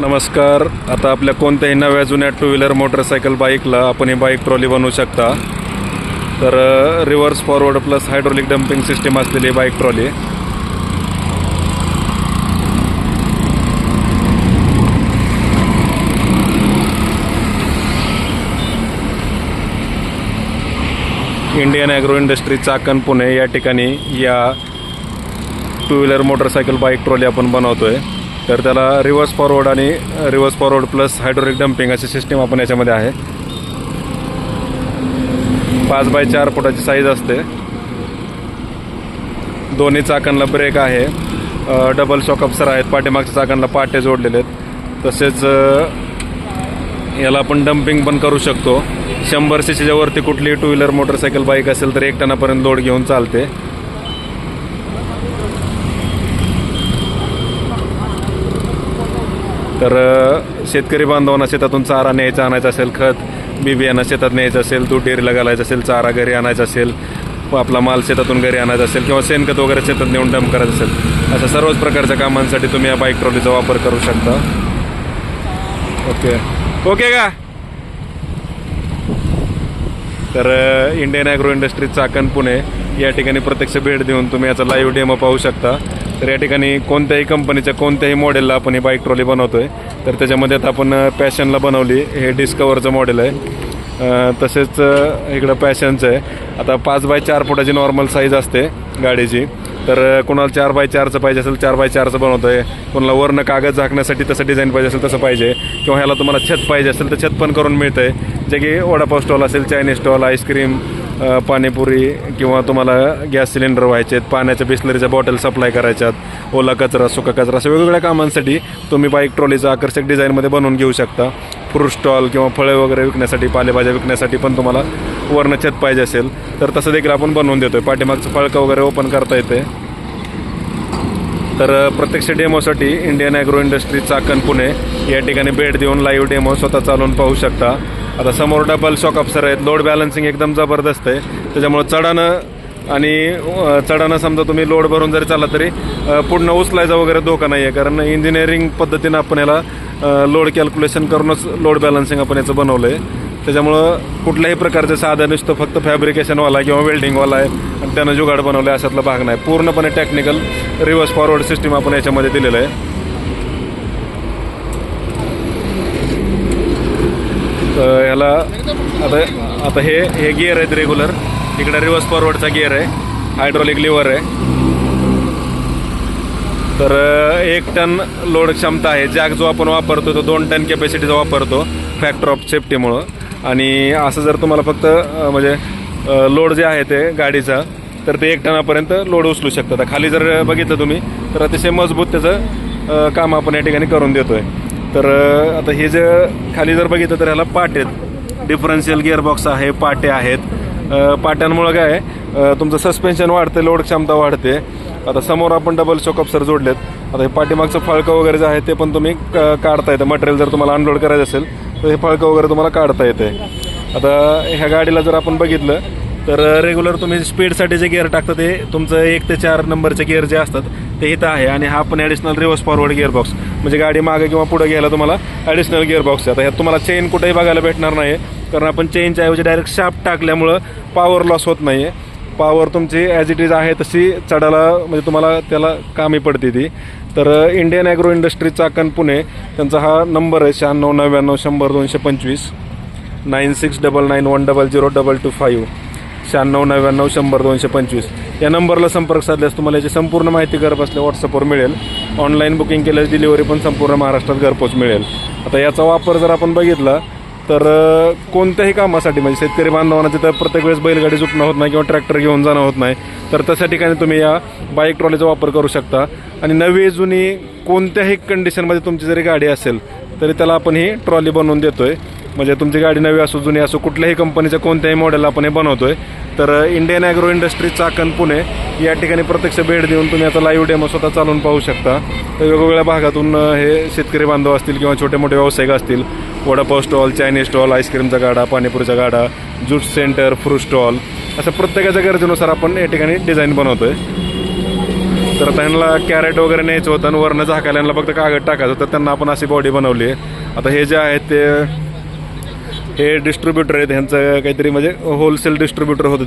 नमस्कार. आता आपल्या कोणत्याही नव्या जुन्या टू व्हीलर मोटरसायकल बाईकला आपण ही बाईक ट्रॉली बनवू शकता. तर reverse forward plus hydraulic dumping system असलेली bike trolley. Indian agro industry Chakan Pune या ठिकाणी या two wheeler motorcycle bike trolley आपण बनवतोय. तर त्याला रिव्हर्स फॉरवर्ड आणि reverse forward plus hydraulic dumping अशी सिस्टीम आपण याच्यामध्ये आहे. 5x4 फुटाची साईज असते. दोन्ही चाकांना ब्रेक आहे. डबल शॉक अप्सर आहेत. पाठीमागच्या चाकांना पाटे जोडलेले आहेत. तसेच याला आपण डम्पिंग पण करू शकतो. 100 cc वरती कुठली टू व्हीलर मोटरसायकल बाईक असेल तर 1 टनापर्यंत लोड घेऊन चालते. तर शेतकरी बांधवांना शेतातून चारा न्यायचा आणायचा असेल, खत बी बियाणं शेतात न्यायचं असेल, दूध डेअरीला घालायचं असेल, चारा घरी आणायचा असेल, आपला माल शेतातून घरी आणायचा असेल किंवा शेणखत वगैरे शेतात नेऊन डंप करायचं असेल, अशा सर्वच प्रकारच्या कामांसाठी तुम्ही या बाईक ट्रॉलीचा वापर करू शकता. ओके का? तर Indian agro industry Chakan Pune या ठिकाणी प्रत्यक्ष भेट देऊन तुम्ही याचा लाईव्ह डेमो पाहू शकता. तर या ठिकाणी कोणत्याही कंपनीच्या कोणत्याही मॉडेलला आपण ही बाईक ट्रॉली बनवतोय. तर त्याच्यामध्ये आता आपण पॅशनला बनवली. हे डिस्कवरचं मॉडेल आहे. तसेच इकडं पॅशनचं आहे. आता 5x4 फुटाची नॉर्मल साईज असते गाडीची. तर कोणाला 4x4चं पाहिजे असेल 4x4चं बनवतो आहे. कोणाला वरनं कागद झाकण्यासाठी तसं डिझाईन पाहिजे असेल तसं पाहिजे, किंवा ह्याला तुम्हाला छत पाहिजे असेल तर छत पण करून मिळतं आहे. जे की वडापाव स्टॉल असेल, चायनीज स्टॉल, आईस्क्रीम, पाणीपुरी, किंवा तुम्हाला गॅस सिलेंडर व्हायचे आहेत, पाण्याच्या बिस्लरीच्या बॉटल सप्लाय करायच्यात, ओला कचरा, सुका कचरा, अशा वेगवेगळ्या कामांसाठी तुम्ही बाईक ट्रॉलीचं आकर्षक डिझाईनमध्ये बनवून घेऊ शकता. फ्रूट स्टॉल किंवा फळे वगैरे विकण्यासाठी, पालेभाज्या विकण्यासाठी पण तुम्हाला वरनं छत पाहिजे असेल तर तसं देखील आपण बनवून देतो आहे. पाठीमागचं फळकं वगैरे ओपन करता येते. तर प्रत्यक्ष डेमोसाठी Indian agro industry Chakan Pune या ठिकाणी भेट देऊन लाईव्ह डेमो स्वतः चालवून पाहू शकता. आता समोर डबल शॉक अप्सर आहेत. लोड बॅलन्सिंग एकदम जबरदस्त आहे. त्याच्यामुळं चढानं समजा तुम्ही लोड भरून जरी चालला तरी पूर्ण उचलायचा वगैरे धोका नाही आहे. कारण इंजिनिअरिंग पद्धतीनं आपण याला लोड कॅल्क्युलेशन करूनच लोड बॅलन्सिंग आपण याचं बनवलं आहे. त्याच्यामुळं कुठल्याही प्रकारचं साधन नुसतं फक्त फॅब्रिकेशनवाला किंवा वेल्डिंगवाला आहे आणि त्यानं जुगाड बनवलं आहे अशातला भाग नाही. पूर्णपणे टेक्निकल रिव्हर्स फॉरवर्ड सिस्टीम आपण याच्यामध्ये दिलेलं आहे. ह्याला आता हे गिअर आहेत रेग्युलर. इकडे रिव्हर्स फॉरवर्डचा गिअर आहे. हायड्रोलिक लिव्हर आहे. तर 1 टन लोड क्षमता आहे. जॅक जो आपण वापरतो तो 2 टन कॅपॅसिटीचा वापरतो फॅक्टर ऑफ सेफ्टीमुळं. आणि असं जर तुम्हाला फक्त म्हणजे लोड जे आहे ते गाडीचा तर ते 1 टनापर्यंत लोड उचलू शकतं. तर खाली जर बघितलं तुम्ही तर अतिशय मजबूत त्याचं काम आपण या ठिकाणी करून देतो आहे. तर आता हे जे खाली जर बघितलं तर ह्याला पाटे आहेत. डिफरन्शियल गिअरबॉक्स आहे, पाटे आहेत. पाट्यांमुळं काय आहे तुमचं सस्पेन्शन वाढते, लोड क्षमता वाढते. आता समोर आपण डबल शॉक अप्सर जोडलेत. आता हे पाठीमागचं फळकं वगैरे जे आहे ते पण तुम्ही काढता येतं. मटेरियल जर तुम्हाला अनलोड करायचं असेल तर हे फळकं वगैरे तुम्हाला काढता येते. आता ह्या गाडीला जर आपण बघितलं तर रेग्युलर तुम्ही स्पीडसाठी जे गिअर टाकता ते तुमचं 1 ते 4 नंबरचे गिअर जे असतात ते इथं आहे. आणि हा पण ॲडिशनल रिव्हर्स फॉरवर्ड गिअरबॉक्स, म्हणजे गाडी मागे किंवा पुढे घ्यायला तुम्हाला ॲडिशनल गिअरबॉक्स आहे. आता ह्यात तुम्हाला चेन कुठेही बघायला भेटणार नाही, कारण आपण चेनच्या ऐवजी डायरेक्ट शाफ्ट टाकल्यामुळं पॉवर लॉस होत नाही आहे. पॉवर तुमची ॲज इट इज आहे तशी चढायला म्हणजे तुम्हाला त्याला कामी पडते ती. तर Indian agro industry Chakan Pune त्यांचा हा नंबर आहे 9699 100 225 9699100225 9699 100 225. या नंबरला संपर्क साधल्यास तुम्हाला याची संपूर्ण माहिती घर बसल्या व्हॉट्सअपवर मिळेल. ऑनलाईन बुकिंग केल्यास डिलिव्हरी पण संपूर्ण महाराष्ट्रात घरपोच मिळेल. आता याचा वापर जर आपण बघितला तर कोणत्याही कामासाठी म्हणजे शेतकरी बांधवांना तिथं प्रत्येक वेळेस बैलगाडी जुटणं होत नाही किंवा ट्रॅक्टर घेऊन जाणं होत नाही, तर तशा ठिकाणी तुम्ही या बाईक ट्रॉलीचा वापर करू शकता. आणि नवी जुनी कोणत्याही कंडिशनमध्ये तुमची जरी गाडी असेल तरी त्याला आपण ही ट्रॉली बनवून देतोय. म्हणजे तुमची गाडी नवी असो जुनी असो कुठल्याही कंपनीच्या कोणत्याही मॉडेल आपण हे बनवतोय. तर Indian agro industry Chakan Pune या ठिकाणी प्रत्यक्ष भेट देऊन तुम्ही आता लाईव्ह डेमो स्वतः चालवून पाहू शकता. तर वेगवेगळ्या भागातून हे शेतकरी बांधव असतील किंवा छोटे मोठे व्यावसायिक असतील, वडापाव स्टॉल, चायनीज स्टॉल, आईस्क्रीमचा गाडा, पाणीपुरीचा गाडा, ज्यूस सेंटर, फ्रूट स्टॉल, असं प्रत्येकाच्या गरजेनुसार आपण या ठिकाणी डिझाईन बनवतोय. तर तर त्यांना कॅरेट वगैरे न्यायचं होतं आणि वरनं झाकायला यांना फक्त कागद टाकायचं होतं. त्यांना आपण अशी बॉडी बनवली आहे. आता हे जे आहेत ते हे डिस्ट्रीब्युटर आहेत, ह्यांचं काहीतरी म्हणजे होलसेल डिस्ट्रीब्युटर होतं